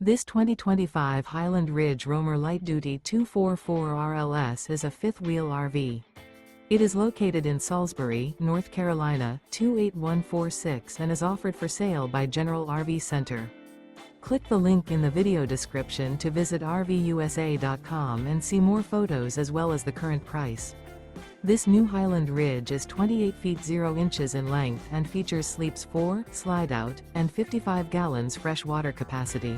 This 2025 Highland Ridge Roamer Light Duty 244 RLS is a fifth-wheel RV. It is located in Salisbury, North Carolina, 28146 and is offered for sale by General RV Center. Click the link in the video description to visit RVUSA.com and see more photos as well as the current price. This new Highland Ridge is 28 feet 0 inches in length and features sleeps 4, slide-out, and 55 gallons fresh water capacity.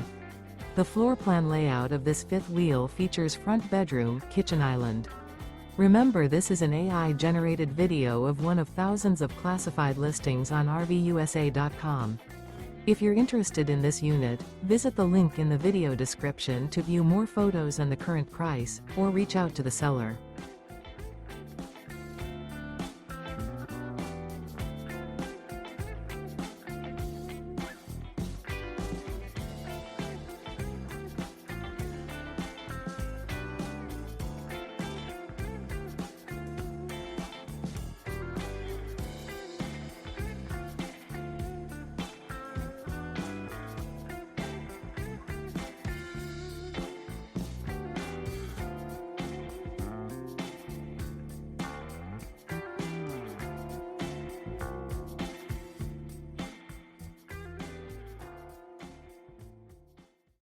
The floor plan layout of this fifth wheel features front bedroom, kitchen island. Remember, this is an AI-generated video of one of thousands of classified listings on RVUSA.com. If you're interested in this unit, visit the link in the video description to view more photos and the current price, or reach out to the seller.